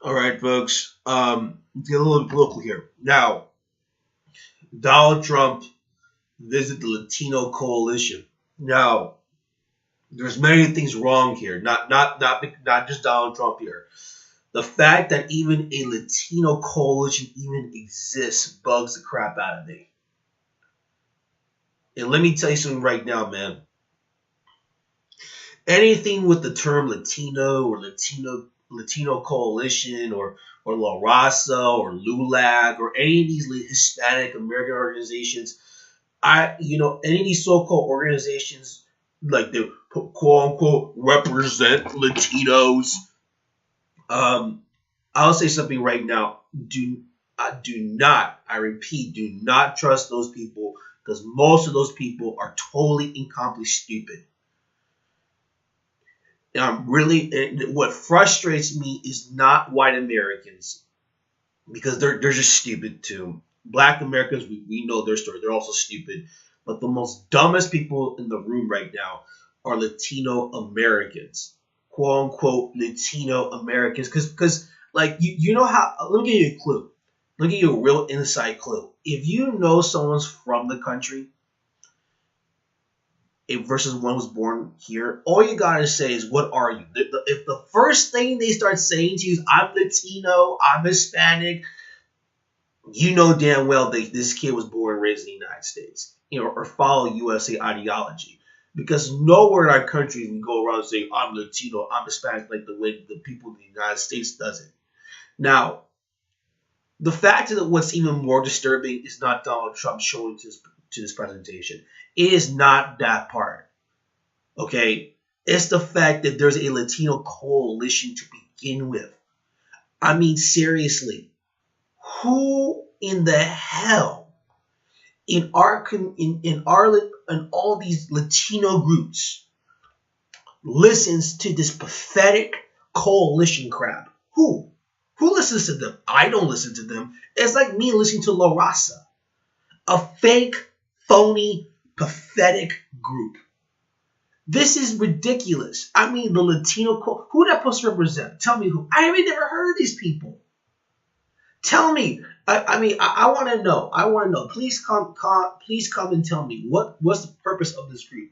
All right, folks. Get a little political here. Now, Donald Trump visited the Latino coalition. Now, there's many things wrong here. Not just Donald Trump here. The fact that even a Latino coalition even exists bugs the crap out of me. And let me tell you something right now, man. Anything with the term Latino or Latino coalition or La Raza or LULAC or any of these Hispanic American organizations, any of these so-called organizations like they quote unquote represent Latinos. I'll say something right now. Do not, I repeat, do not trust those people because most of those people are totally incomplete stupid. What frustrates me is not white Americans because they're just stupid too. Black Americans, we know their story. They're also stupid. But the most dumbest people in the room right now are Latino Americans, quote unquote Latino Americans, because like you know how. Let me give you a clue. Let me give you a real inside clue. If you know someone's from the country versus one who's born here, all you gotta say is, "What are you?" If the first thing they start saying to you is, "I'm Latino, I'm Hispanic," you know damn well this kid was born and raised in the United States, or follow USA ideology. Because nowhere in our country we go around saying, "I'm Latino, I'm Hispanic," like the way the people in the United States does it. Now, the fact that what's even more disturbing is not Donald Trump showing to this presentation. It is not that part. Okay? It's the fact that there's a Latino coalition to begin with. I mean, seriously, who in the hell in all these Latino groups listens to this pathetic coalition crap? Who? Who listens to them? I don't listen to them. It's like me listening to La Raza, a fake, phony, pathetic group. This is ridiculous. I mean, the Latino who that supposed to represent? Tell me who. I haven't never heard of these people. Tell me. I want to know. I want to know. Please come and tell me what's the purpose of this group.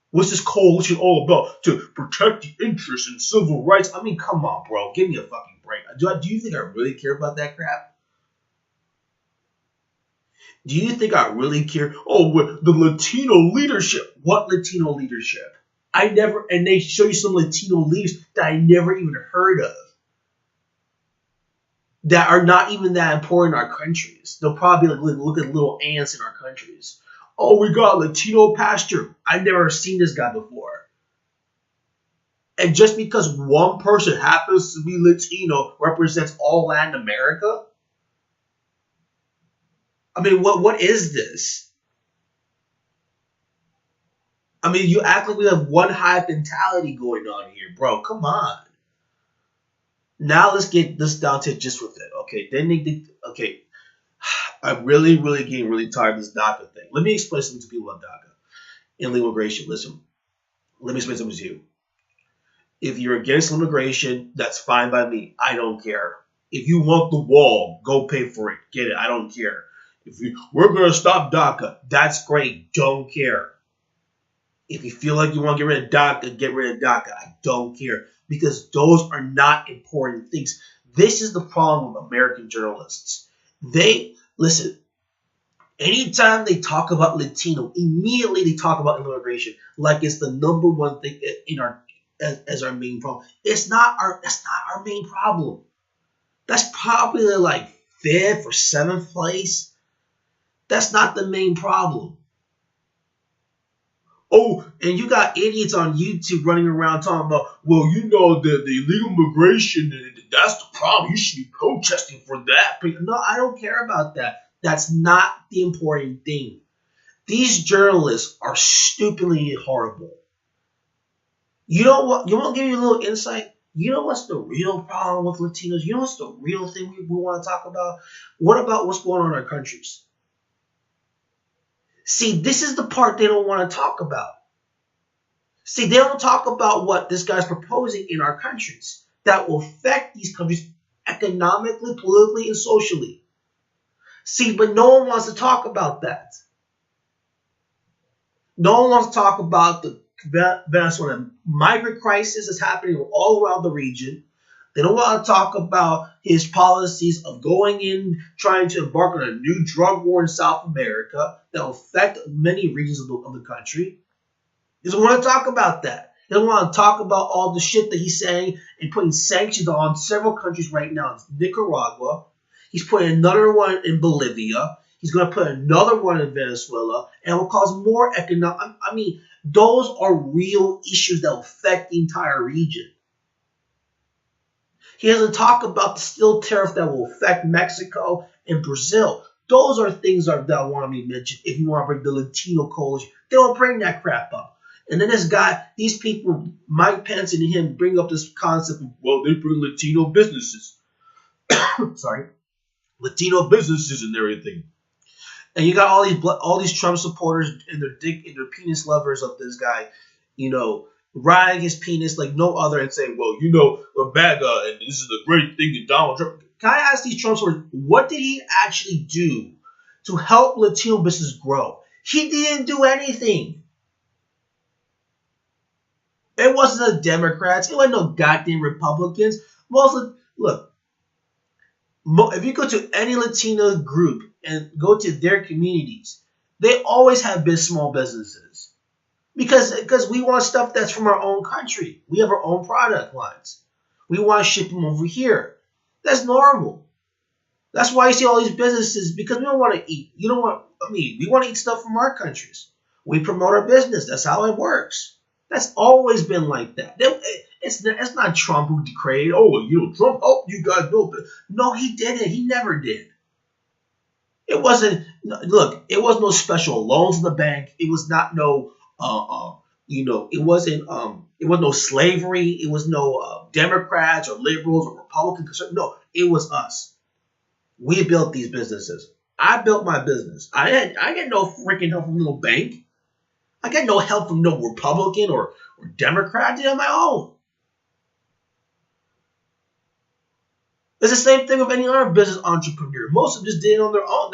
What's this coalition all about? To protect the interests and civil rights? I mean, come on, bro. Give me a fucking break. Do you think I really care about that crap? Do you think I really care? Oh, the Latino leadership. What Latino leadership? And they show you some Latino leaders that I never even heard of. That are not even that important in our countries. They'll probably look at little ants in our countries. Oh, we got Latino pastor. I've never seen this guy before. And just because one person happens to be Latino represents all Latin America? I mean, what is this? I mean, you act like we have one hive mentality going on here, bro. Come on. Now let's get this down to just with it. Okay, okay. I'm really getting really tired of this DACA thing. Let me explain something to people about DACA and immigration. Listen, let me explain something to you. If you're against immigration, that's fine by me. I don't care. If you want the wall, go pay for it. Get it. I don't care. We're going to stop DACA, that's great. Don't care. If you feel like you want to get rid of DACA, get rid of DACA. I don't care. Because those are not important things. This is the problem with American journalists. Listen, anytime they talk about Latino, immediately they talk about immigration like it's the number one thing in as our main problem. That's not our main problem. That's probably like fifth or seventh place. That's not the main problem. Oh, and you got idiots on YouTube running around talking about, well, the illegal immigration, that's the problem. You should be protesting for that. But no, I don't care about that. That's not the important thing. These journalists are stupidly horrible. You know what? You want to give you a little insight? You know what's the real problem with Latinos? You know what's the real thing we want to talk about? What about what's going on in our countries? See, this is the part they don't want to talk about. See, they don't talk about what this guy's proposing in our countries. that will affect these countries economically, politically, and socially. See, but no one wants to talk about that. No one wants to talk about the Venezuelan migrant crisis that's happening all around the region. They don't want to talk about his policies of going in, trying to embark on a new drug war in South America that will affect many regions of the country. He doesn't want to talk about that. He doesn't want to talk about all the shit that he's saying and putting sanctions on several countries right now. It's Nicaragua. He's putting another one in Bolivia. He's going to put another one in Venezuela, and it will cause more economic. I mean, those are real issues that will affect the entire region. He doesn't talk about the steel tariff that will affect Mexico and Brazil. Those are things that want to be mentioned if you want to bring the Latino coalition. They don't bring that crap up. And then this guy, these people, Mike Pence and him, bring up this concept of, well, they bring Latino businesses. Sorry. Latino businesses and everything. And you got all these Trump supporters and their penis lovers of this guy, riding his penis like no other and saying, well, the MAGA and this is the great thing that Donald Trump. Can I ask these Trump supporters, what did he actually do to help Latino business grow? He didn't do anything. It wasn't the Democrats. It wasn't no goddamn Republicans. Look, if you go to any Latino group and go to their communities, they always have been small businesses. Because we want stuff that's from our own country. We have our own product lines. We want to ship them over here. That's normal. That's why you see all these businesses, because we don't want to eat. We want to eat stuff from our countries. We promote our business. That's how it works. That's always been like that. It's not Trump who created, Trump, you guys built it. No, he didn't. He never did. It wasn't, it was no special loans in the bank. It was not it wasn't no slavery. It was no Democrats or liberals or Republicans. No, it was us. We built these businesses. I built my business. I get no freaking help from no bank. I get no help from no Republican or Democrat. I did it on my own. It's the same thing with any other business entrepreneur. Most of them just did it on their own.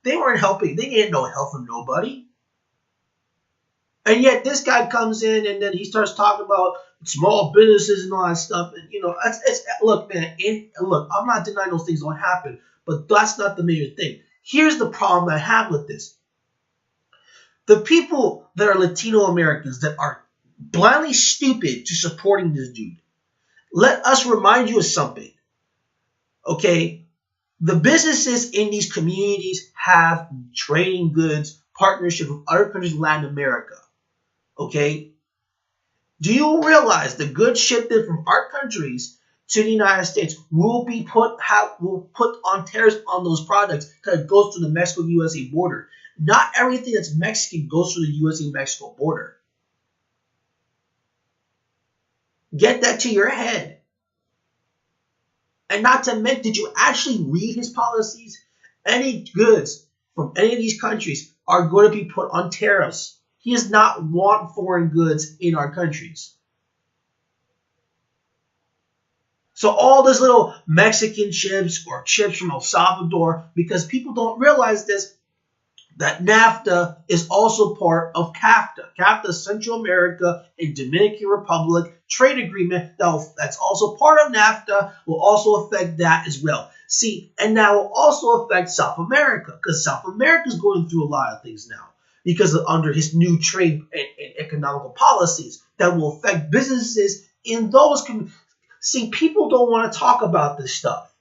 They weren't helping. They didn't get no help from nobody. And yet this guy comes in and then he starts talking about small businesses and all that stuff. And look, man. Look, I'm not denying those things don't happen, but that's not the major thing. Here's the problem I have with this. The people that are Latino Americans that are blindly stupid to supporting this dude, let us remind you of something. Okay? The businesses in these communities have trading goods, partnership with other countries in Latin America. Okay? Do you realize the goods shipped in from our countries to the United States will put on tariffs on those products because it goes to the Mexico-USA border? Not everything that's Mexican goes through the USA-Mexico border. Get that to your head. And not to mention, did you actually read his policies? Any goods from any of these countries are going to be put on tariffs. He does not want foreign goods in our countries. So all these little Mexican chips or chips from El Salvador, because people don't realize this, that NAFTA is also part of CAFTA. CAFTA is Central America and Dominican Republic trade agreement that's also part of NAFTA will also affect that as well. See, and that will also affect South America because South America is going through a lot of things now because under his new trade and economical policies that will affect businesses in those communities. See, people don't want to talk about this stuff.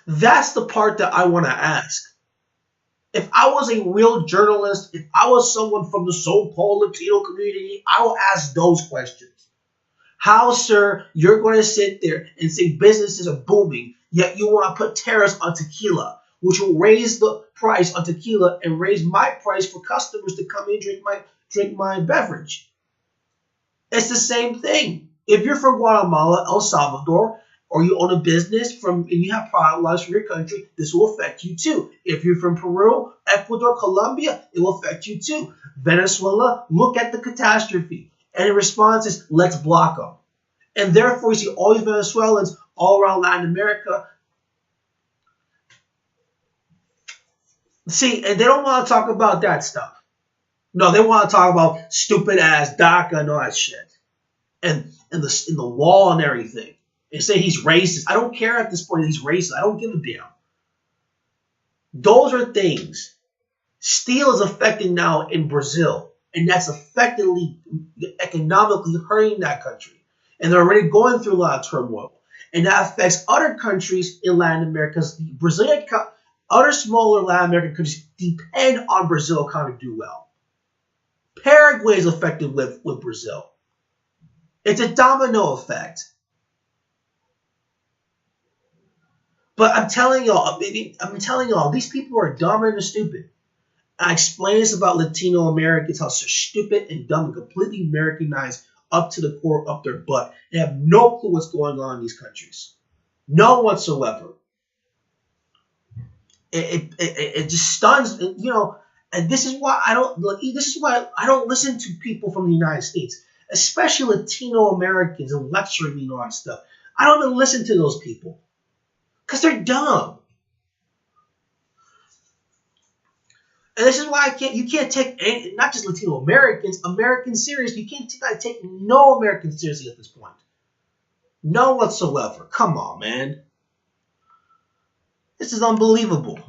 That's the part that I want to ask. If I was a real journalist, if I was someone from the so-called Latino community, I will ask those questions. How, sir, you're going to sit there and say businesses are booming, yet you want to put tariffs on tequila, which will raise the price on tequila and raise my price for customers to come in and drink my beverage. It's the same thing. If you're from Guatemala, El Salvador, or you own a business and you have product lines from your country, this will affect you too. If you're from Peru, Ecuador, Colombia, it will affect you too. Venezuela, look at the catastrophe. And the response is, let's block them. And therefore, you see all these Venezuelans all around Latin America. See, and they don't want to talk about that stuff. No, they want to talk about stupid ass DACA and all that shit. And the wall and everything. They say he's racist. I don't care at this point that he's racist. I don't give a damn. Those are things. Steel is affecting now in Brazil. And that's effectively economically hurting that country. And they're already going through a lot of turmoil. And that affects other countries in Latin America. Brazilian, other smaller Latin American countries depend on Brazil kind of do well. Paraguay is affected with Brazil. It's a domino effect. But I'm telling y'all, these people are dumb and stupid. I explain this about Latino Americans, how they're stupid and dumb and completely Americanized up to the core, up their butt. They have no clue what's going on in these countries. None whatsoever. It just stuns, you know, and this is why I don't listen to people from the United States, especially Latino Americans and lecturing me and all that stuff. I don't even listen to those people because they're dumb. And this is why you can't take not just Latino Americans seriously. You can't take no Americans seriously at this point. None whatsoever. Come on, man. This is unbelievable.